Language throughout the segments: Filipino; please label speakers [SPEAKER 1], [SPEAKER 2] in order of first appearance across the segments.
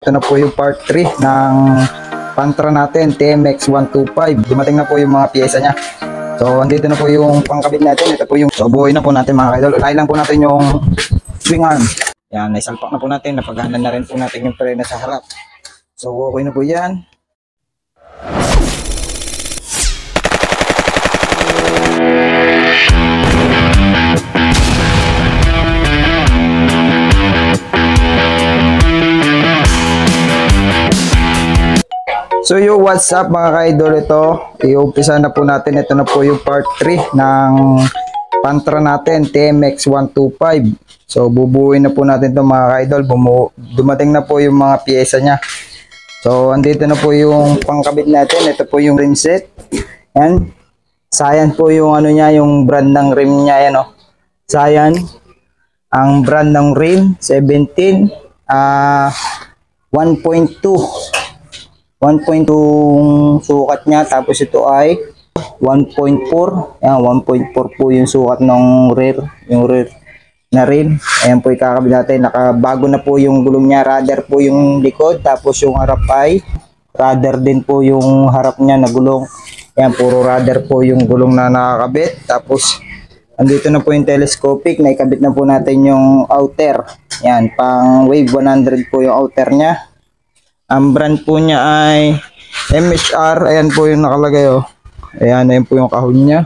[SPEAKER 1] ito na po yung part 3 ng Pantra natin, TMX 125. Dumating na po yung mga pyesa niya. So, andito na po yung pangkabit natin. Ito po yung buhay na po natin mga idol. Unahin lang po natin yung swing arm. Yan, naisalpak na po natin. Napaghanan na rin po natin yung preno sa harap. So, okay na po yan. So yo, what's up mga ka-idol, ito iumpisa na po natin. Ito na po yung part 3 ng Pantra natin, TMX 125. So bubuuin na po natin ito mga ka-idol. Dumating na po yung mga pyesa nya. So andito na po yung pangkabit natin. Ito po yung rim set. Yan, Sayan po yung ano nya, yung brand ng rim nya, yan o. Sayan ang brand ng rim, 17 1.2 sukat niya, tapos ito ay 1.4. Yan, 1.4 po yung sukat ng rear, yung rear na rim. Ayan po ikakabit natin. Nakabago na po yung gulong niya, rudder po yung likod, tapos yung harap ay rudder din po yung harap niya na gulong. Ayan, puro rudder po yung gulong na nakakabit. Tapos andito na po yung telescopic, na ikabit na po natin yung outer. Yan, pang wave 100 po yung outer niya. Ang brand po niya ay MHR. Ayan po yung nakalagay oh. Ayan po yung kahon niya.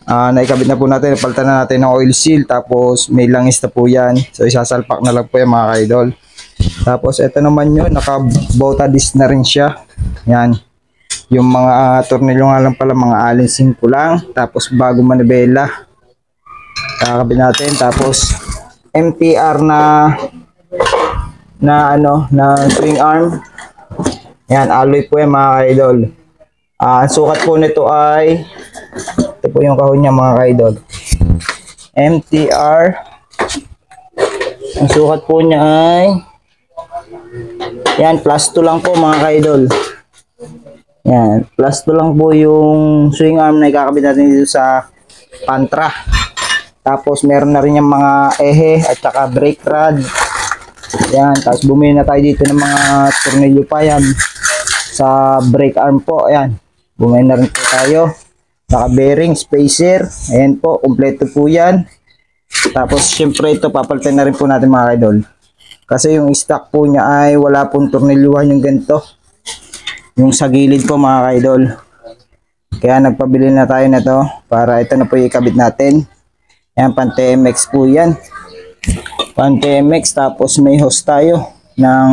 [SPEAKER 1] Naikabit na po natin. Napalitan na natin ng oil seal. Tapos may langis na po yan. So isasalpak na lang po yan mga ka-idol. Tapos ito naman yun. Naka-bota disc na rin siya. Yan. Yung mga tornilyo nga lang pala, mga allen 5 lang. Tapos bago manibela. Kakabit natin. Tapos MTR na swing arm. Yan, alloy po yan mga ka-idol. Ang sukat po nito ay ito po yung kahon niya mga ka-idol. MTR. Ang sukat po niya ay yan, +2 lang po mga ka-idol. Yan, +2 lang po yung swing arm na ikakabit natin dito sa Pantra. Tapos meron na rin yung mga ehe at saka brake rod. Yan, tapos bumili na tayo dito ng mga tornilyo pa yan sa brake arm po. Ayan, bumili na rin po tayo. Naka bearing, spacer, ayan po, kompleto po yan. Tapos syempre ito papalitan na rin po natin mga idol, kasi yung stock po niya ay wala pong tornilyuhan yung ganito, yung sa gilid po mga idol. Kaya nagpabili na tayo na to para ito na po ikabit natin. Ayan, pan TMX po yan, pan TMX. Tapos may hose tayo ng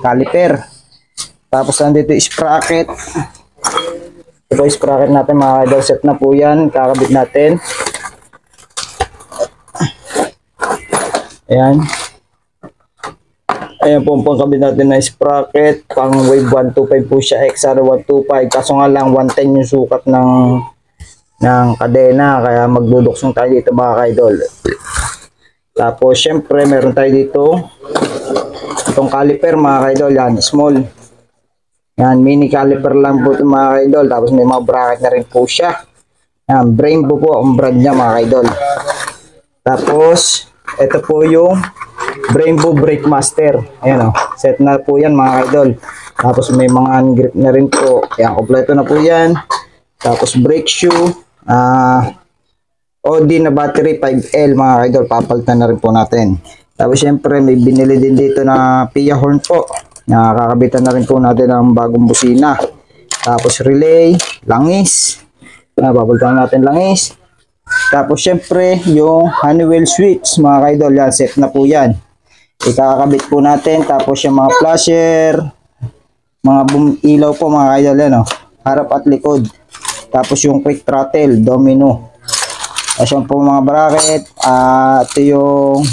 [SPEAKER 1] caliper. Tapos nandito sprocket. Ito yung sprocket natin mga idol. Set na po yan, kakabit natin. Ayan. Ayan po ang pangkabit natin na sprocket. Pang wave 125 po siya, XR 125. Kaso nga lang 110 yung sukat ng kadena. Kaya magduduksong tayo dito mga idol. Tapos syempre meron tayo dito itong caliper mga ka-idol. Yan, small. Yan, mini caliper lang po ito mga ka-idol. Tapos may mga bracket na rin po siya. Yan, Brembo po ang brand niya mga ka-idol. Tapos ito po yung Brembo Brake Master. Ayan o, set na po yan mga ka-idol. Tapos may mga grip na rin po. Yan, kompleto na po yan. Tapos brake shoe, OD na battery 5L mga idol, papalitan na rin po natin. Tapos syempre may binili din dito na Pia horn po, nakakabitan na rin po natin ang bagong busina. Tapos relay, langis, papalitan natin langis. Tapos syempre yung Honeywell switch mga idol, yan, set na po yan, ikakabit po natin. Tapos yung mga flasher, mga ilaw po mga idol, yan, harap at likod. Tapos yung quick throttle, domino. Tapos yung po mga bracket, ito yung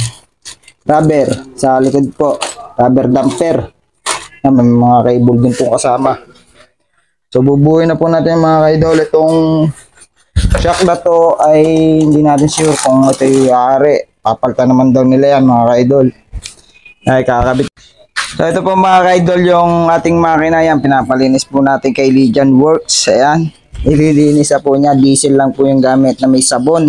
[SPEAKER 1] rubber sa likod po, rubber damper. Yan, may mga cable din po kasama. So bubuhin na po natin mga ka-idol. Itong shock na to ay hindi natin sure kung ito yung ari. Papalitan naman daw nila yan mga ka-idol. Ay kakabit. So ito po mga ka-idol yung ating makina. Yan, pinapalinis po natin kay Legion Works. Ayan, ililinis po niya, diesel lang po yung gamit na may sabon.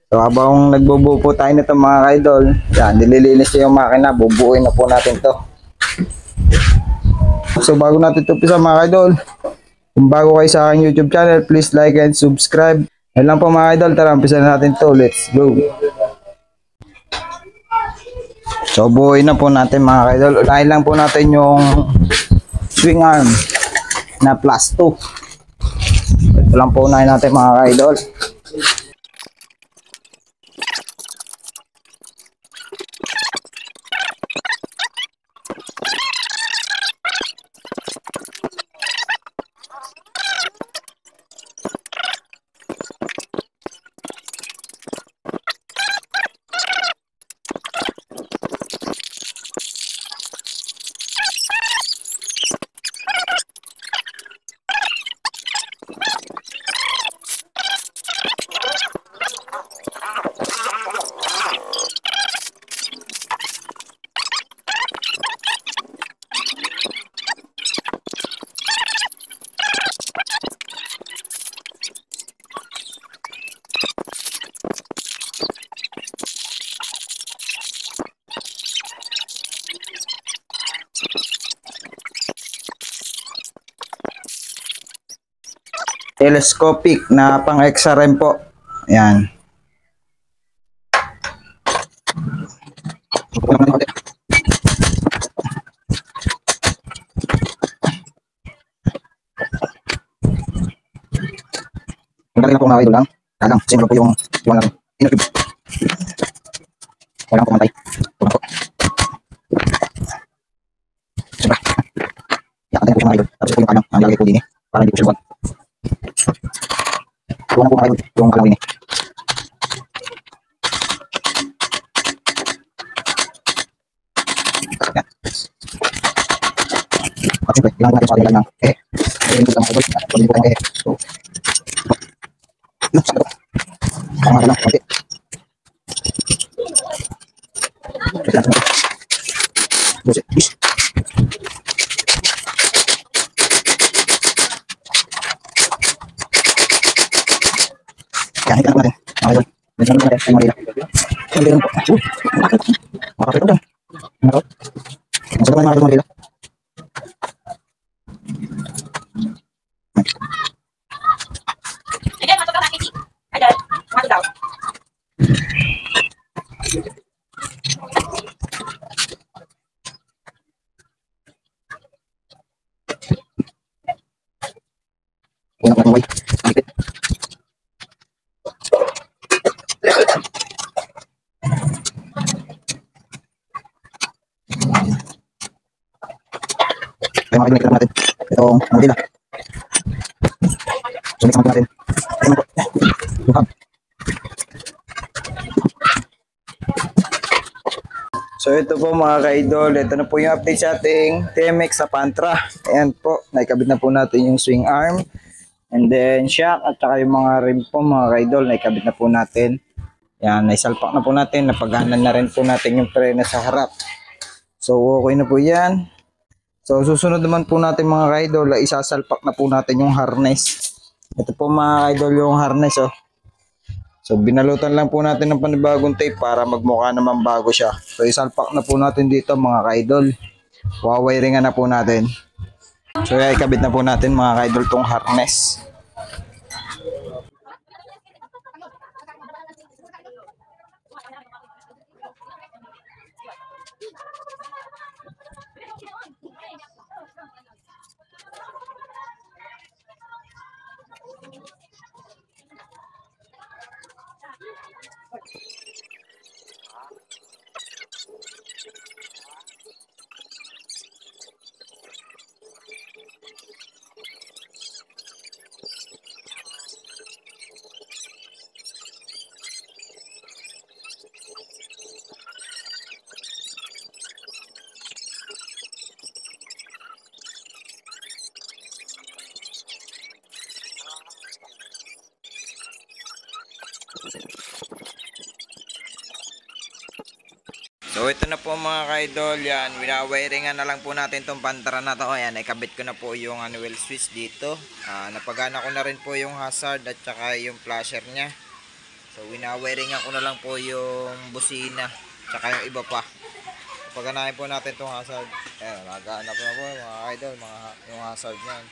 [SPEAKER 1] So habang nagbubuo po tayo nito mga ka-idol, yan, nililinis yung makina, bubuuin na po natin to. So bago natin ito umpisa mga idol, kung bago kayo sa aking YouTube channel, please like and subscribe. Yan lang po mga idol, tara umpisa na natin to. Let's go. So buuin na po natin mga idol. Unahin lang po natin yung swing arm na plus 2. Ito lang po unahin natin mga idol. Telescopic na pang XRM po. Ayan. Ang galing na po mga idol lang. Kagang, simple po yung iwan natin. Inakib. Wala po kamantay. Tulang po. Simple. Yakan din po siya mga idol. Tapos po yung kagang. Ang lalagay po din eh. Para hindi po siya buwan. Tulang po mga idol. Yung kalang din eh. Yan. At simple. Ilang po natin sa atin ng eh. Ayun po mga idol. Pwede po ng eh. So. No, sakit po. Tama ka lang. Konti. Buset. Bis. Yan, hitin po natin. Mga idol. Ganyan po natin. Ay, marila. Ang ganyan po. Makakapit po dyan. Ano? Masarap na mga idol marila. Una po natin white. Higpit. Kaya mga idol, natin. Itong modela. So, mix naman natin. Ito naman po. Luhab. So ito po mga ka-idol, ito na po yung update sa ating TMX sa Pantra. Ayan po, naikabit na po natin yung swing arm. And then shock at saka yung mga rim po mga ka-idol, naikabit na po natin. Yan, naisalpak na po natin, napaganan na rin po natin yung preno sa harap. So okay na po yan. So susunod naman po natin mga ka-idol, isasalpak na po natin yung harness. Ito po mga ka-idol yung harness oh. So binalutan lang po natin ng panibagong tape para magmukha naman bago siya. So isalpak na po natin dito mga ka-idol. Wawiringan na po natin. So ikabit na po natin mga ka-idol tong harness. So ito na po mga ka-idol, yan, winawiringan na lang po natin tong Pantra na to. Ayan, ikabit ko na po yung wheel switch dito. Napagana ko na rin po yung hazard at saka yung flasher nya. So winawiringan ko na lang po yung busina, saka yung iba pa. paganahin po natin itong hazard. Ayan, nagaanap na po mga idol, yung hazard niyan.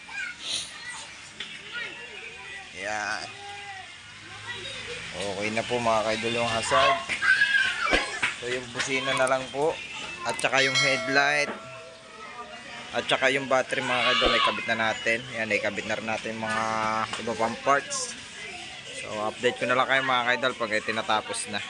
[SPEAKER 1] Ayan. Okay na po mga idol yung hazard. So yung busina na lang po. At saka yung headlight. At saka yung battery mga idol ay kabit na natin. Ayan, ay kabit na rin natin mga iba pang parts. So update ko na lang kayo mga idol pag ay tinatapos na.